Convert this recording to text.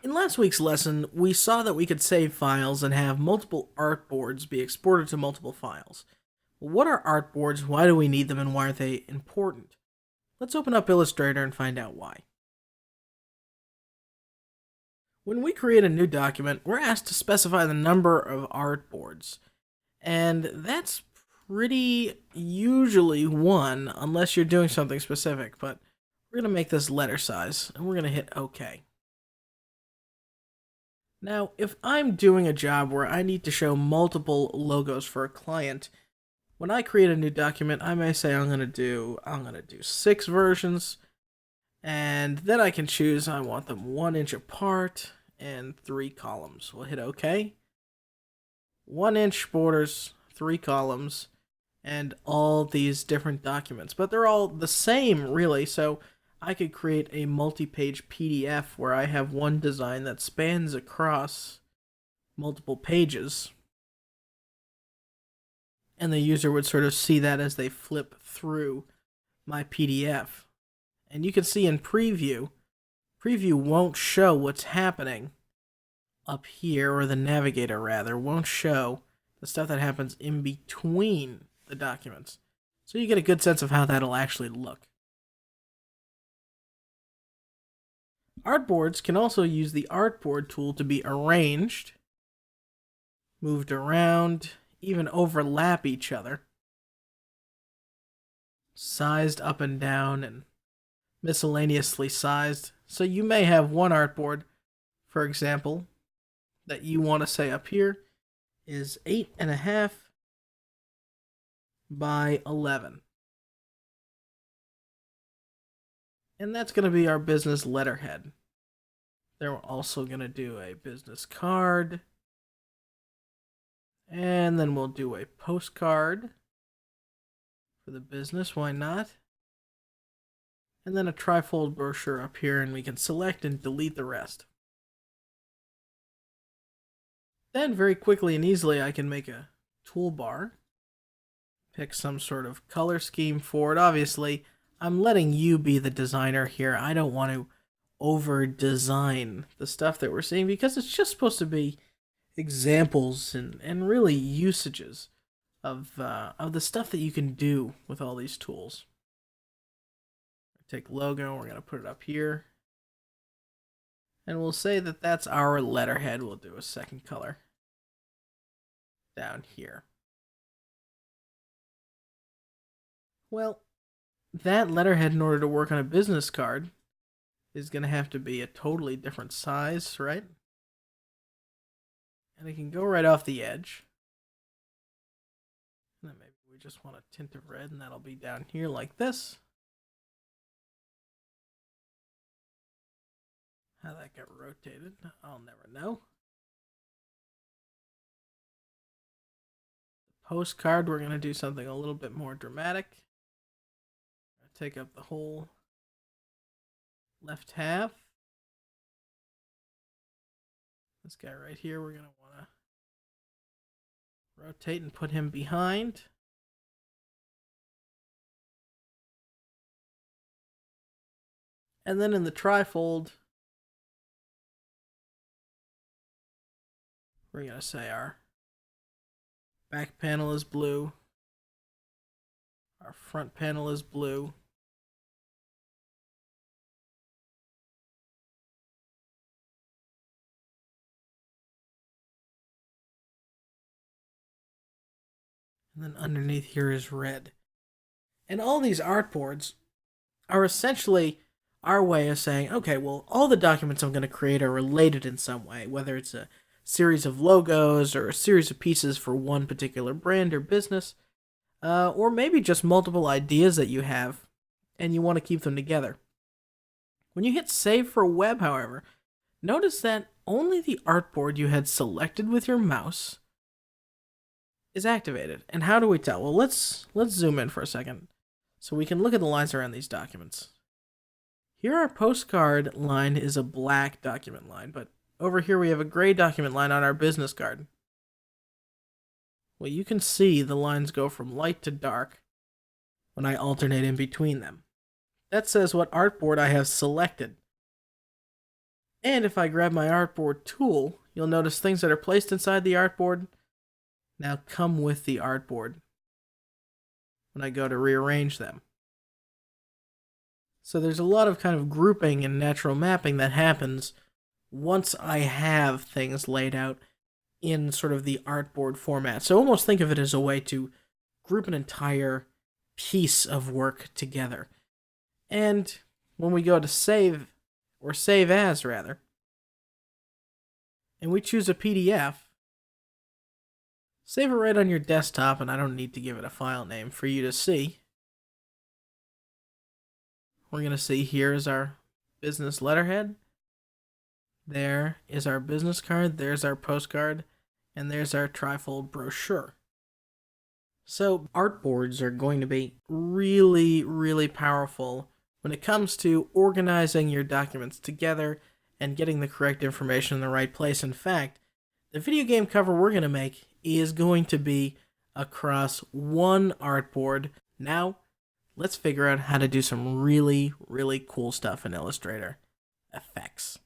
In last week's lesson, we saw that we could save files and have multiple artboards be exported to multiple files. What are artboards, why do we need them, and why are they important? Let's open up Illustrator and find out why. When we create a new document, we're asked to specify the number of artboards. And that's pretty usually one, unless you're doing something specific, but we're going to make this letter size, and we're going to hit OK. Now, if I'm doing a job where I need to show multiple logos for a client, when I create a new document, I may say I'm going to do 6 versions, and then I can choose I want them 1 inch apart and 3 columns. We'll hit OK. 1 inch borders, 3 columns, and all these different documents. But they're all the same, really, so I could create a multi-page PDF where I have one design that spans across multiple pages. And the user would sort of see that as they flip through my PDF. And you can see in preview won't show what's happening up here, or the navigator rather, won't show the stuff that happens in between the documents. So you get a good sense of how that'll actually look. Artboards can also use the artboard tool to be arranged, moved around, even overlap each other, sized up and down, and miscellaneously sized. So you may have one artboard, for example, that you want to say up here is 8.5 by 11. And that's going to be our business letterhead. Then we're also going to do a business card. And then we'll do a postcard for the business, why not? And then a trifold brochure up here, and we can select and delete the rest. Then very quickly and easily I can make a toolbar, pick some sort of color scheme for it. Obviously, I'm letting you be the designer here. I don't want to over-design the stuff that we're seeing because it's just supposed to be examples and really usages of the stuff that you can do with all these tools. Take logo, we're going to put it up here. And we'll say that that's our letterhead. We'll do a second color down here. Well, that letterhead, in order to work on a business card, is going to have to be a totally different size, right? And it can go right off the edge. And then maybe we just want a tint of red, and that'll be down here like this. How that got rotated, I'll never know. The postcard, we're going to do something a little bit more dramatic. Take up the whole left half. This guy right here, we're going to want to rotate and put him behind. And then in the trifold, we're going to say our back panel is blue, our front panel is blue, and then underneath here is red. And all these artboards are essentially our way of saying, okay, well, all the documents I'm going to create are related in some way, whether it's a series of logos or a series of pieces for one particular brand or business, or maybe just multiple ideas that you have and you want to keep them together. When you hit save for web, however, notice that only the artboard you had selected with your mouse is activated. And how do we tell? Well, let's zoom in for a second so we can look at the lines around these documents. Here our postcard line is a black document line, but over here we have a gray document line on our business card. Well, you can see the lines go from light to dark when I alternate in between them. That says what artboard I have selected. And if I grab my artboard tool, you'll notice things that are placed inside the artboard now come with the artboard when I go to rearrange them. So there's a lot of kind of grouping and natural mapping that happens once I have things laid out in sort of the artboard format. So almost think of it as a way to group an entire piece of work together. And when we go to save, or save as rather, and we choose a PDF, save it right on your desktop, and I don't need to give it a file name for you to see. We're going to see here is our business letterhead. There is our business card, there's our postcard, and there's our trifold brochure. So artboards are going to be really, really powerful when it comes to organizing your documents together and getting the correct information in the right place. In fact, the video game cover we're going to make is going to be across one artboard. Now, let's figure out how to do some really, really cool stuff in Illustrator. Effects.